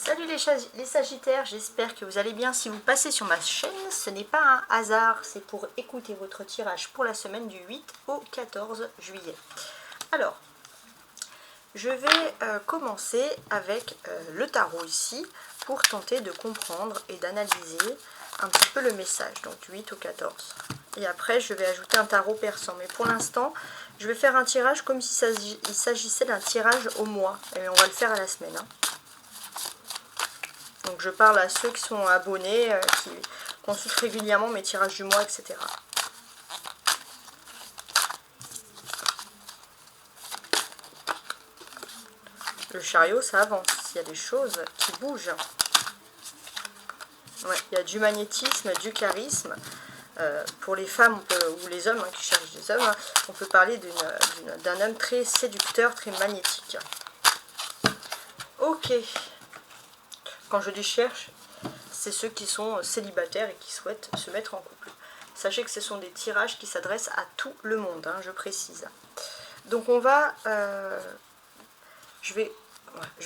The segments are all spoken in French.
Salut les Sagittaires, j'espère que vous allez bien. Si vous passez sur ma chaîne, ce n'est pas un hasard, c'est pour écouter votre tirage pour la semaine du 8 au 14 juillet. Alors, je vais commencer avec le tarot ici pour tenter de comprendre et d'analyser un petit peu le message, donc du 8 au 14. Et après, je vais ajouter un tarot persan. Mais pour l'instant, je vais faire un tirage comme s'il s'agissait d'un tirage au mois. Et on va le faire à la semaine. Donc je parle à ceux qui sont abonnés, qui consultent régulièrement mes tirages du mois, etc. Le chariot, ça avance. Il y a des choses qui bougent. Ouais, il y a du magnétisme, du charisme. Pour les femmes ou les hommes qui cherchent des hommes, on peut parler d'un homme très séducteur, très magnétique. Ok. Quand je dis cherche, c'est ceux qui sont célibataires et qui souhaitent se mettre en couple. Sachez que ce sont des tirages qui s'adressent à tout le monde, je précise. Donc on va... je vais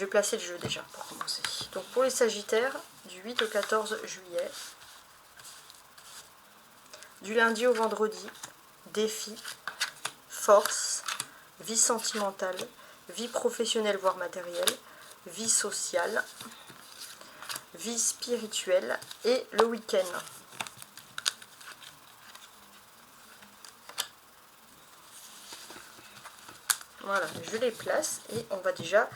placer le jeu déjà pour commencer. Donc pour les Sagittaires, du 8 au 14 juillet, du lundi au vendredi, défi, force, vie sentimentale, vie professionnelle voire matérielle, vie sociale, vie spirituelle et le week-end. Voilà, je les place et on va déjà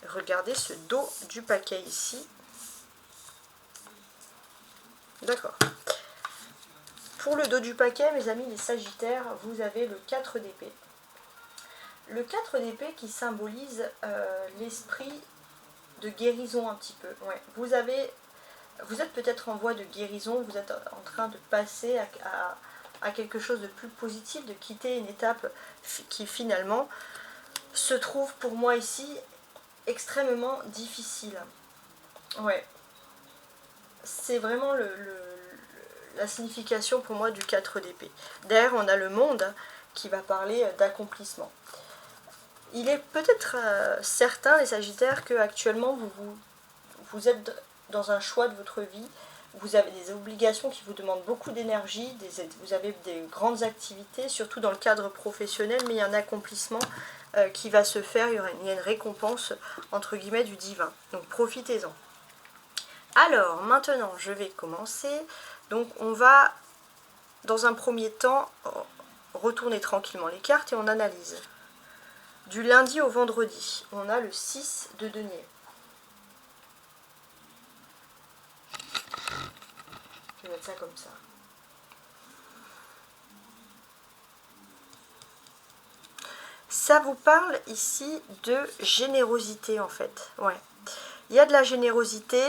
regarder ce dos du paquet ici. D'accord. Pour le dos du paquet, mes amis les Sagittaires, vous avez le 4 d'épée. Le 4 d'épée qui symbolise l'esprit de guérison un petit peu. Ouais. Vous êtes peut-être en voie de guérison, vous êtes en train de passer à quelque chose de plus positif, de quitter une étape qui finalement se trouve pour moi ici extrêmement difficile. Ouais. C'est vraiment la signification pour moi du 4 d'épée. Derrière, on a le monde qui va parler d'accomplissement. Il est peut-être certain, les Sagittaires, que actuellement vous êtes dans un choix de votre vie. Vous avez des obligations qui vous demandent beaucoup d'énergie, vous avez des grandes activités, surtout dans le cadre professionnel, mais il y a un accomplissement qui va se faire, il y a une récompense, entre guillemets, du divin. Donc profitez-en. Alors, maintenant, je vais commencer. Donc, on va, dans un premier temps, retourner tranquillement les cartes et on analyse. Du lundi au vendredi, on a le 6 de denier. Je vais mettre ça comme ça. Ça vous parle ici de générosité en fait. Ouais. Il y a de la générosité,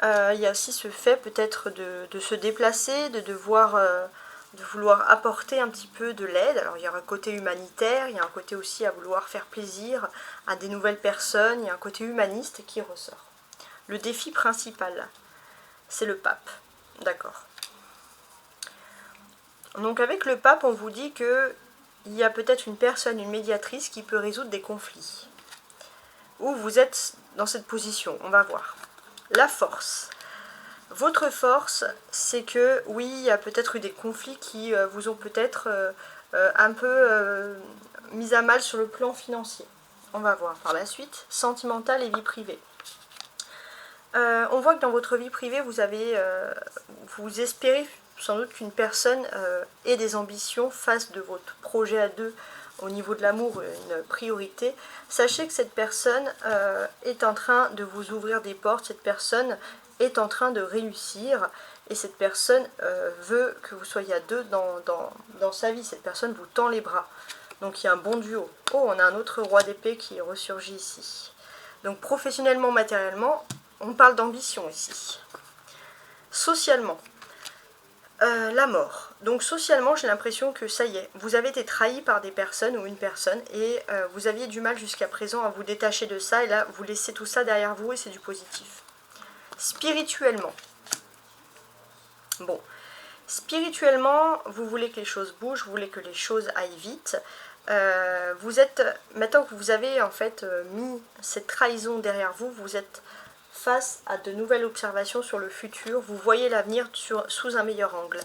il y a aussi ce fait peut-être de se déplacer, de vouloir apporter un petit peu de l'aide. Alors il y a un côté humanitaire, il y a un côté aussi à vouloir faire plaisir à des nouvelles personnes, il y a un côté humaniste qui ressort. Le défi principal, c'est le pape. D'accord. Donc avec le pape, on vous dit que il y a peut-être une personne, une médiatrice qui peut résoudre des conflits. Ou vous êtes dans cette position, on va voir. La force. Votre force, c'est que oui, il y a peut-être eu des conflits qui vous ont peut-être un peu mis à mal sur le plan financier. On va voir par la suite. Sentimentale et vie privée. On voit que dans votre vie privée, vous espérez sans doute qu'une personne ait des ambitions, fasse de votre projet à deux au niveau de l'amour une priorité. Sachez que cette personne est en train de vous ouvrir des portes, cette personne est en train de réussir et cette personne veut que vous soyez à deux dans sa vie. Cette personne vous tend les bras. Donc il y a un bon duo. Oh, on a un autre roi d'épée qui ressurgit ici. Donc professionnellement, matériellement, on parle d'ambition ici. Socialement, la mort. Donc socialement, j'ai l'impression que ça y est, vous avez été trahi par des personnes ou une personne et vous aviez du mal jusqu'à présent à vous détacher de ça et là, vous laissez tout ça derrière vous et c'est du positif. Spirituellement. Bon, spirituellement, vous voulez que les choses bougent, vous voulez que les choses aillent vite. Maintenant que vous avez en fait mis cette trahison derrière vous, vous êtes face à de nouvelles observations sur le futur, vous voyez l'avenir sous un meilleur angle.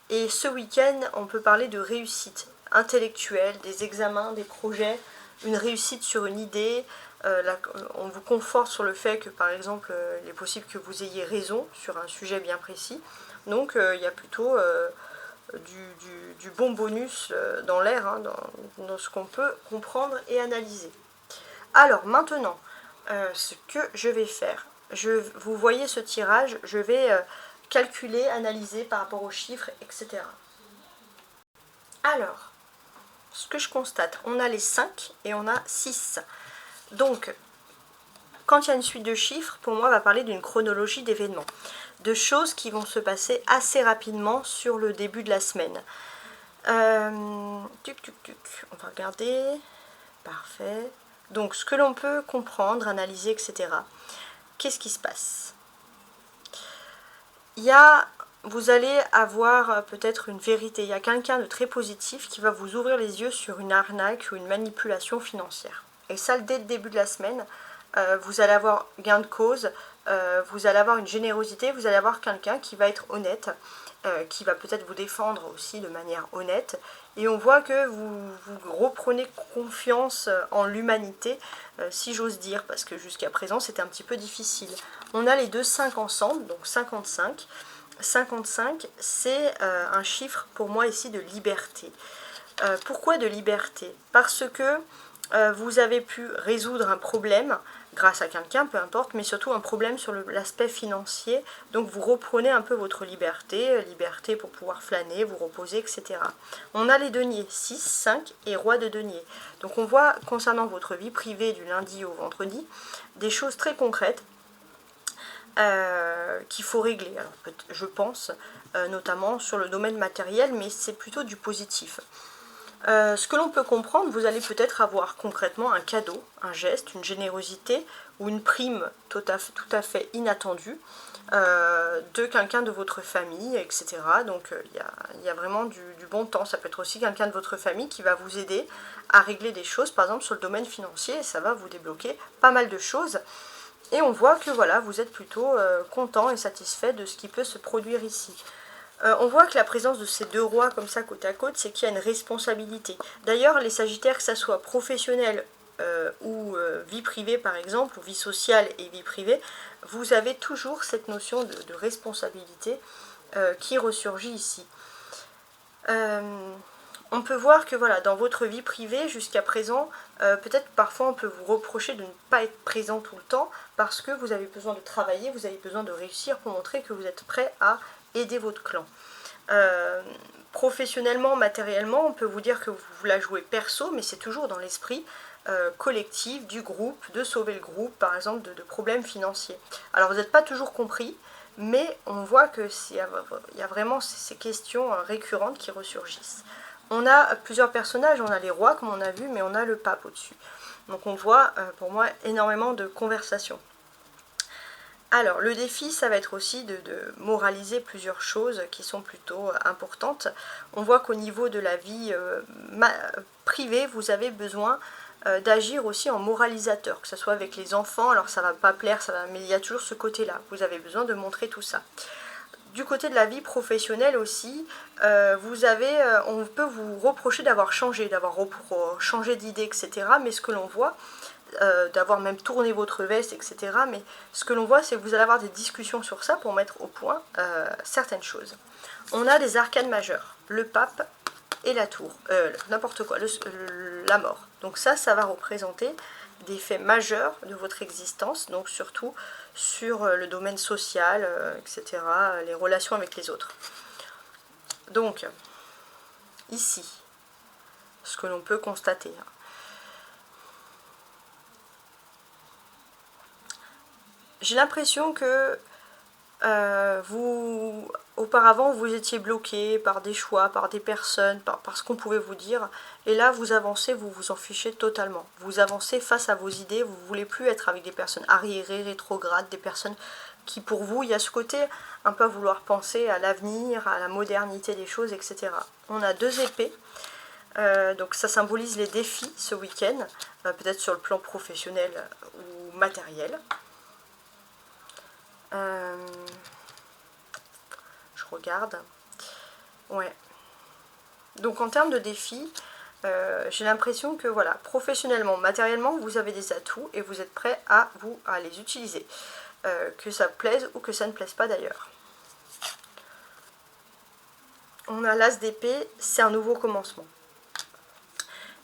Et ce week-end, on peut parler de réussite intellectuelle, des examens, des projets, une réussite sur une idée. On vous conforte sur le fait que, par exemple, il est possible que vous ayez raison sur un sujet bien précis. Donc, il y a plutôt du bon bonus dans l'air, hein, dans ce qu'on peut comprendre et analyser. Alors, maintenant, ce que je vais faire, vous voyez ce tirage, je vais calculer, analyser par rapport aux chiffres, etc. Alors, ce que je constate, on a les 5 et on a 6. Donc, quand il y a une suite de chiffres, pour moi, on va parler d'une chronologie d'événements, de choses qui vont se passer assez rapidement sur le début de la semaine. On va regarder. Parfait. Donc, ce que l'on peut comprendre, analyser, etc. Qu'est-ce qui se passe? Vous allez avoir peut-être une vérité. Il y a quelqu'un de très positif qui va vous ouvrir les yeux sur une arnaque ou une manipulation financière. Et ça, dès le début de la semaine, vous allez avoir gain de cause, vous allez avoir une générosité, vous allez avoir quelqu'un qui va être honnête, qui va peut-être vous défendre aussi de manière honnête. Et on voit que vous reprenez confiance en l'humanité, si j'ose dire, parce que jusqu'à présent c'était un petit peu difficile. On a les deux 5 ensemble, donc 55. 55, c'est un chiffre pour moi ici de liberté. Pourquoi de liberté? Parce que vous avez pu résoudre un problème grâce à quelqu'un, peu importe, mais surtout un problème sur l'aspect financier. Donc vous reprenez un peu votre liberté, liberté pour pouvoir flâner, vous reposer, etc. On a les deniers, 6, 5 et roi de deniers. Donc on voit concernant votre vie privée du lundi au vendredi, des choses très concrètes qu'il faut régler. Alors, je pense notamment sur le domaine matériel, mais c'est plutôt du positif. Ce que l'on peut comprendre, vous allez peut-être avoir concrètement un cadeau, un geste, une générosité ou une prime tout à fait inattendue de quelqu'un de votre famille, etc. Donc il y a vraiment du bon temps. Ça peut être aussi quelqu'un de votre famille qui va vous aider à régler des choses, par exemple sur le domaine financier, et ça va vous débloquer pas mal de choses. Et on voit que voilà, vous êtes plutôt content et satisfait de ce qui peut se produire ici. On voit que la présence de ces deux rois comme ça côte à côte, c'est qu'il y a une responsabilité. D'ailleurs, les Sagittaires, que ça soit professionnel ou vie privée par exemple, ou vie sociale et vie privée, vous avez toujours cette notion de responsabilité qui ressurgit ici. On peut voir que voilà, dans votre vie privée, jusqu'à présent, peut-être parfois on peut vous reprocher de ne pas être présent tout le temps parce que vous avez besoin de travailler, vous avez besoin de réussir pour montrer que vous êtes prêt à aider votre clan. Professionnellement, matériellement, on peut vous dire que vous la jouez perso, mais c'est toujours dans l'esprit collectif du groupe, de sauver le groupe, par exemple, de problèmes financiers. Alors vous n'êtes pas toujours compris, mais on voit qu'il y a vraiment ces questions récurrentes qui ressurgissent. On a plusieurs personnages, on a les rois comme on a vu, mais on a le pape au-dessus. Donc on voit pour moi énormément de conversations. Alors le défi, ça va être aussi de moraliser plusieurs choses qui sont plutôt importantes. On voit qu'au niveau de la vie privée, vous avez besoin d'agir aussi en moralisateur, que ce soit avec les enfants. Alors ça va pas plaire, mais il y a toujours ce côté-là. Vous avez besoin de montrer tout ça. Du côté de la vie professionnelle aussi, on peut vous reprocher d'avoir changé d'idée, etc. Mais ce que l'on voit, d'avoir même tourné votre veste, etc. Mais ce que l'on voit, c'est que vous allez avoir des discussions sur ça pour mettre au point certaines choses. On a des arcanes majeurs, le pape et la tour, n'importe quoi, la mort. Donc ça va représenter des faits majeurs de votre existence, donc surtout sur le domaine social, etc., les relations avec les autres. Donc, ici, ce que l'on peut constater. J'ai l'impression que auparavant, vous étiez bloqué par des choix, par des personnes, par ce qu'on pouvait vous dire. Et là, vous avancez, vous vous en fichez totalement. Vous avancez face à vos idées, vous ne voulez plus être avec des personnes arriérées, rétrogrades, des personnes qui, pour vous, il y a ce côté un peu à vouloir penser à l'avenir, à la modernité des choses, etc. On a 2 épées. Donc ça symbolise les défis ce week-end, peut-être sur le plan professionnel ou matériel. regarde. Ouais. Donc en termes de défis, j'ai l'impression que voilà, professionnellement, matériellement, vous avez des atouts et vous êtes prêt à les utiliser. Que ça plaise ou que ça ne plaise pas d'ailleurs. On a l'as d'épée, c'est un nouveau commencement.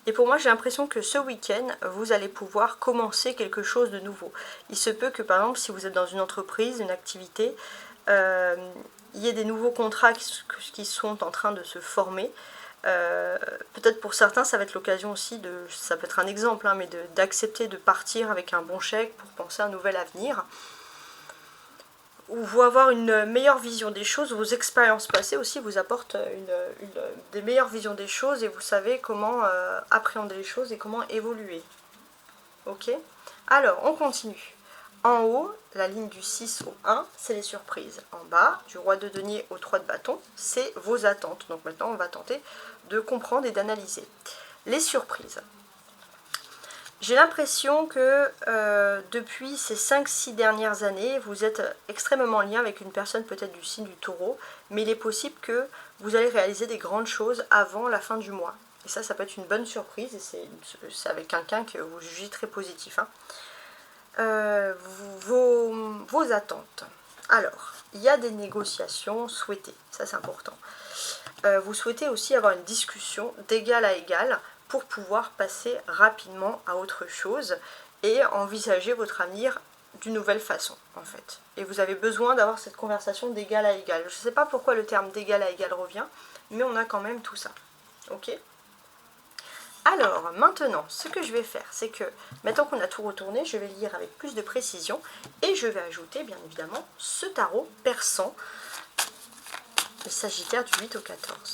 Et pour moi, j'ai l'impression que ce week-end, vous allez pouvoir commencer quelque chose de nouveau. Il se peut que, par exemple, si vous êtes dans une entreprise, une activité, il y ait des nouveaux contrats qui sont en train de se former. Peut-être pour certains, ça va être l'occasion aussi ça peut être un exemple, hein, mais d'accepter de partir avec un bon chèque pour penser à un nouvel avenir. Ou vous avoir une meilleure vision des choses, vos expériences passées aussi vous apportent des meilleures visions des choses et vous savez comment appréhender les choses et comment évoluer. Ok? Alors, on continue. En haut, la ligne du 6 au 1, c'est les surprises. En bas, du roi de denier au 3 de bâton, c'est vos attentes. Donc maintenant, on va tenter de comprendre et d'analyser. Les surprises. J'ai l'impression que depuis ces 5-6 dernières années, vous êtes extrêmement en lien avec une personne peut-être du signe du taureau, mais il est possible que vous allez réaliser des grandes choses avant la fin du mois. Et ça peut être une bonne surprise, et c'est avec quelqu'un que vous jugez très positif. Hein. Vos attentes. Alors, il y a des négociations souhaitées, ça c'est important. Vous souhaitez aussi avoir une discussion d'égal à égal pour pouvoir passer rapidement à autre chose et envisager votre avenir d'une nouvelle façon en fait. Et vous avez besoin d'avoir cette conversation d'égal à égal. Je ne sais pas pourquoi le terme d'égal à égal revient, mais on a quand même tout ça. Ok ? Alors maintenant, ce que je vais faire, c'est que maintenant qu'on a tout retourné, je vais lire avec plus de précision et je vais ajouter bien évidemment ce tarot persan, le Sagittaire du 8 au 14.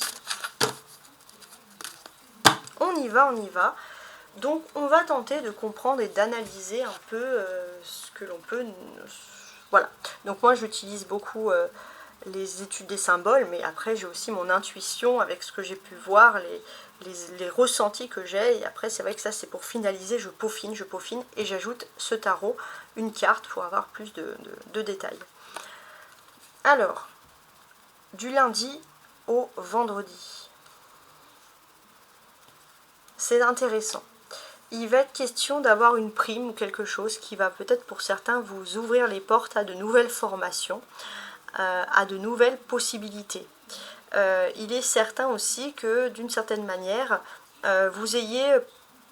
On y va, on y va. Donc on va tenter de comprendre et d'analyser un peu ce que l'on peut... Voilà. Donc moi j'utilise beaucoup les études des symboles, mais après j'ai aussi mon intuition avec ce que j'ai pu voir, les ressentis que j'ai. Et après c'est vrai que ça c'est pour finaliser, je peaufine et j'ajoute ce tarot, une carte pour avoir plus de détails. Alors, du lundi au vendredi. C'est intéressant. Il va être question d'avoir une prime ou quelque chose qui va peut-être pour certains vous ouvrir les portes à de nouvelles formations, à de nouvelles possibilités. Il est certain aussi que d'une certaine manière, vous ayez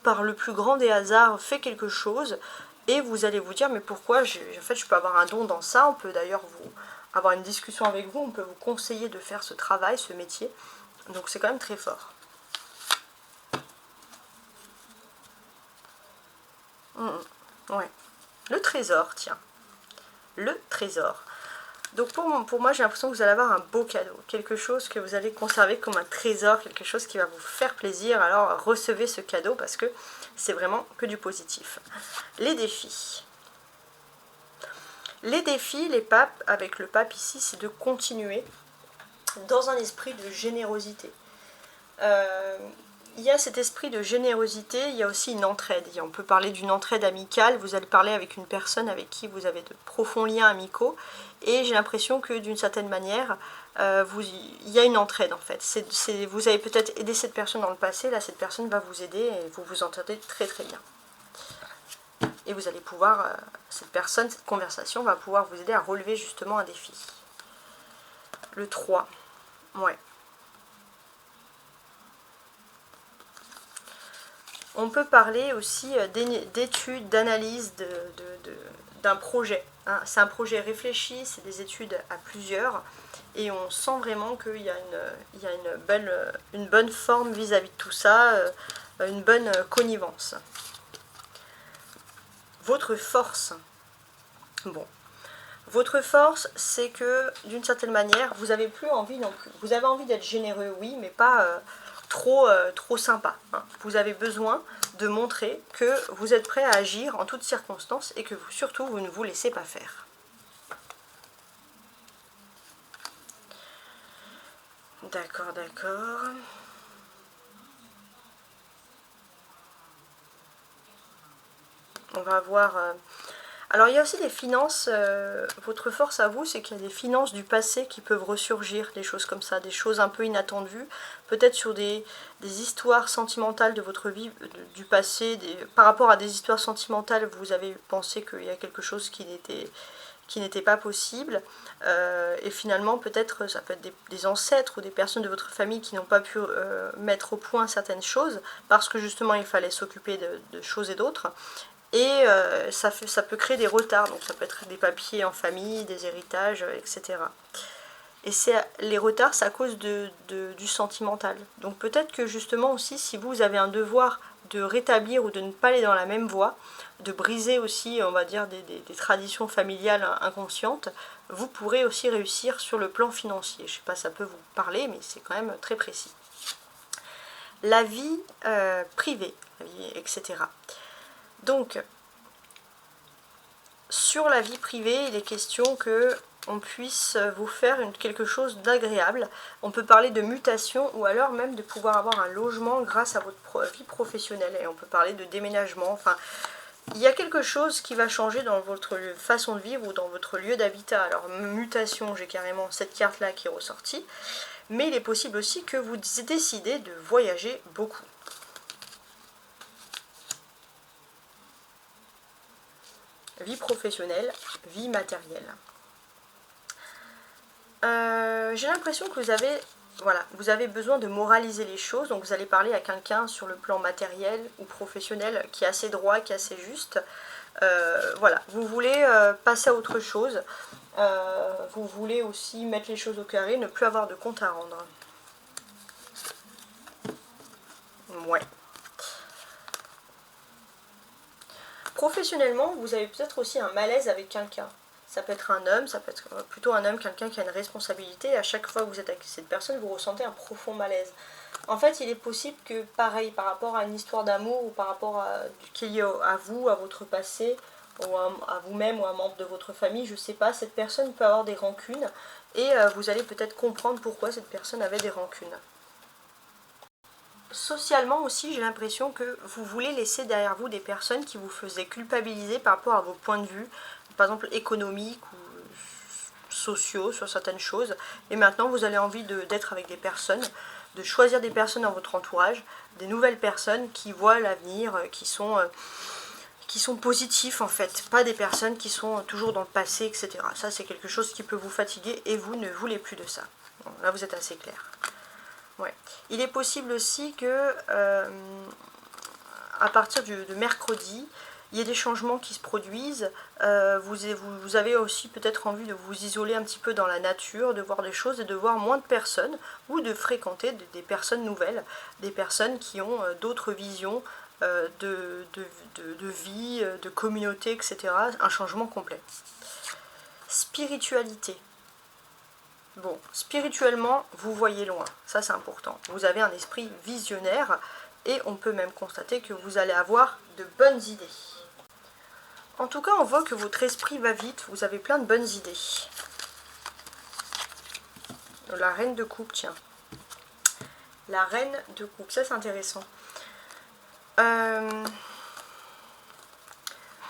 par le plus grand des hasards fait quelque chose et vous allez vous dire mais pourquoi en fait je peux avoir un don dans ça, on peut d'ailleurs avoir une discussion avec vous, on peut vous conseiller de faire ce travail, ce métier, donc c'est quand même très fort. Ouais. Le trésor, tiens. Le trésor. Donc pour moi, j'ai l'impression que vous allez avoir un beau cadeau. Quelque chose que vous allez conserver comme un trésor, quelque chose qui va vous faire plaisir. Alors recevez ce cadeau parce que c'est vraiment que du positif. Les défis. Les défis, les papes, avec le pape ici, c'est de continuer dans un esprit de générosité. Il y a cet esprit de générosité, il y a aussi une entraide. On peut parler d'une entraide amicale, vous allez parler avec une personne avec qui vous avez de profonds liens amicaux, et j'ai l'impression que d'une certaine manière, il y a une entraide en fait. Vous avez peut-être aidé cette personne dans le passé, là cette personne va vous aider et vous vous entendez très très bien. Et vous allez pouvoir, cette conversation va pouvoir vous aider à relever justement un défi. Le 3, ouais. On peut parler aussi d'études, d'analyse d'un projet. Hein. C'est un projet réfléchi, c'est des études à plusieurs, et on sent vraiment qu'il y a une bonne forme vis-à-vis de tout ça, une bonne connivence. Votre force. Bon. Votre force, c'est que d'une certaine manière, vous n'avez plus envie non plus. Vous avez envie d'être généreux, oui, mais pas trop sympa. Hein. Vous avez besoin de montrer que vous êtes prêt à agir en toutes circonstances et que surtout vous ne vous laissez pas faire. D'accord, d'accord. On va voir... Alors il y a aussi des finances, votre force à vous, c'est qu'il y a des finances du passé qui peuvent ressurgir, des choses comme ça, des choses un peu inattendues, peut-être sur des histoires sentimentales de votre vie, du passé, par rapport à des histoires sentimentales, vous avez pensé qu'il y a quelque chose qui n'était pas possible, et finalement peut-être ça peut être des ancêtres ou des personnes de votre famille qui n'ont pas pu mettre au point certaines choses, parce que justement il fallait s'occuper de choses et d'autres. Et ça peut créer des retards, donc ça peut être des papiers en famille, des héritages, etc. Et les retards, c'est à cause du sentimental. Donc peut-être que justement aussi, si vous avez un devoir de rétablir ou de ne pas aller dans la même voie, de briser aussi, on va dire, des traditions familiales inconscientes, vous pourrez aussi réussir sur le plan financier. Je ne sais pas, ça peut vous parler, mais c'est quand même très précis. La vie privée, etc. Donc, sur la vie privée, il est question que on puisse vous faire quelque chose d'agréable. On peut parler de mutation ou alors même de pouvoir avoir un logement grâce à votre vie professionnelle. Et on peut parler de déménagement. Enfin, il y a quelque chose qui va changer dans votre façon de vivre ou dans votre lieu d'habitat. Alors, mutation, j'ai carrément cette carte-là qui est ressortie. Mais il est possible aussi que vous décidez de voyager beaucoup. Vie professionnelle, vie matérielle. J'ai l'impression que vous avez besoin de moraliser les choses, donc vous allez parler à quelqu'un sur le plan matériel ou professionnel qui est assez droit, qui est assez juste. Voilà, vous voulez passer à autre chose, vous voulez aussi mettre les choses au carré, ne plus avoir de compte à rendre. Ouais. Professionnellement, vous avez peut-être aussi un malaise avec quelqu'un. Ça peut être un homme, ça peut être plutôt un homme, quelqu'un qui a une responsabilité. Et à chaque fois que vous êtes avec cette personne, vous ressentez un profond malaise. En fait, il est possible que, pareil, par rapport à une histoire d'amour ou par rapport qu'il y ait à vous, à votre passé, ou à vous-même ou à un membre de votre famille, je ne sais pas, cette personne peut avoir des rancunes et vous allez peut-être comprendre pourquoi cette personne avait des rancunes. Socialement aussi, j'ai l'impression que vous voulez laisser derrière vous des personnes qui vous faisaient culpabiliser par rapport à vos points de vue, par exemple économiques ou sociaux sur certaines choses. Et maintenant, vous avez envie d'être avec des personnes, de choisir des personnes dans votre entourage, des nouvelles personnes qui voient l'avenir, qui sont positifs en fait, pas des personnes qui sont toujours dans le passé, etc. Ça, c'est quelque chose qui peut vous fatiguer et vous ne voulez plus de ça. Bon, là, vous êtes assez clair. Ouais. Il est possible aussi que à partir de mercredi, il y ait des changements qui se produisent. Vous avez aussi peut-être envie de vous isoler un petit peu dans la nature, de voir des choses et de voir moins de personnes ou de fréquenter des personnes nouvelles, des personnes qui ont d'autres visions de vie, de communauté, etc. Un changement complet. Spiritualité. Bon, spirituellement, vous voyez loin, ça c'est important. Vous avez un esprit visionnaire et on peut même constater que vous allez avoir de bonnes idées. En tout cas, on voit que votre esprit va vite, vous avez plein de bonnes idées. La reine de coupe, tiens. La reine de coupe, ça c'est intéressant.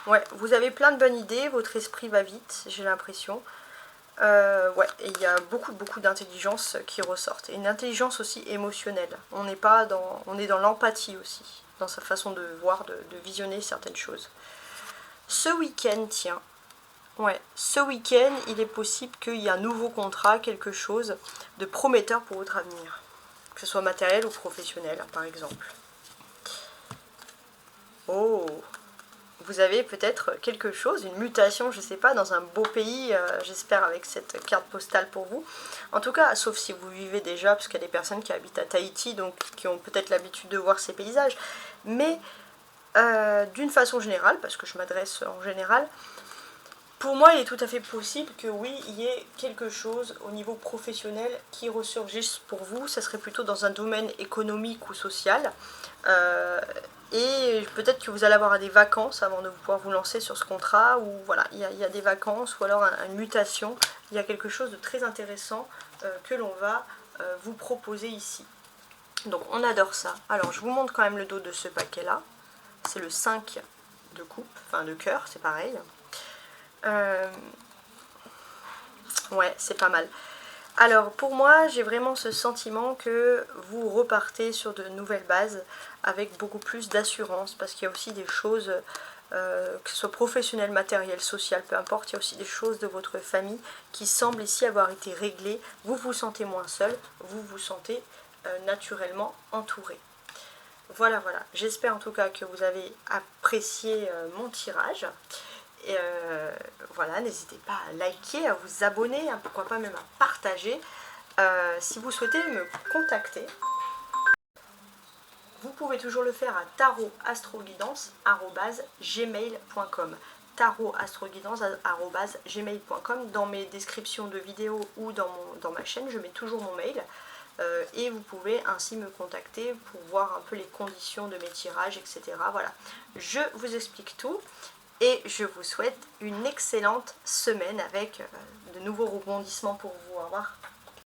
Ouais, vous avez plein de bonnes idées, votre esprit va vite, j'ai l'impression. Ouais, et il y a beaucoup d'intelligence qui ressortent. Et une intelligence aussi émotionnelle. On est dans l'empathie aussi, dans sa façon de voir, de visionner certaines choses. Ce week-end, tiens, ouais, ce week-end, il est possible qu'il y ait un nouveau contrat, quelque chose de prometteur pour votre avenir. Que ce soit matériel ou professionnel, par exemple. Oh! Vous avez peut-être quelque chose, une mutation, je ne sais pas, dans un beau pays, j'espère, avec cette carte postale pour vous. En tout cas, sauf si vous vivez déjà, parce qu'il y a des personnes qui habitent à Tahiti, donc qui ont peut-être l'habitude de voir ces paysages. Mais d'une façon générale, parce que je m'adresse en général, pour moi, il est tout à fait possible que oui, il y ait quelque chose au niveau professionnel qui ressurgisse pour vous. Ça serait plutôt dans un domaine économique ou social. Et peut-être que vous allez avoir des vacances avant de pouvoir vous lancer sur ce contrat, ou voilà, il y a des vacances, ou alors une mutation. Il y a quelque chose de très intéressant que l'on va vous proposer ici. Donc on adore ça. Alors je vous montre quand même le dos de ce paquet-là. C'est le 5 de coupe, enfin de cœur, c'est pareil. Ouais, c'est pas mal. Alors pour moi, j'ai vraiment ce sentiment que vous repartez sur de nouvelles bases avec beaucoup plus d'assurance, parce qu'il y a aussi des choses, que ce soit professionnelles, matérielles, sociales, peu importe, il y a aussi des choses de votre famille qui semblent ici avoir été réglées. Vous vous sentez moins seul, vous vous sentez naturellement entouré. Voilà, voilà. J'espère en tout cas que vous avez apprécié mon tirage. Et voilà, n'hésitez pas à liker, à vous abonner, hein, pourquoi pas même à partager. Si vous souhaitez me contacter, vous pouvez toujours le faire à tarotastroguidance@gmail.com. tarotastroguidance@gmail.com. Dans mes descriptions de vidéos ou dans ma chaîne, je mets toujours mon mail. Et vous pouvez ainsi me contacter pour voir un peu les conditions de mes tirages, etc. Voilà, je vous explique tout. Et je vous souhaite une excellente semaine avec de nouveaux rebondissements pour vous. Au revoir.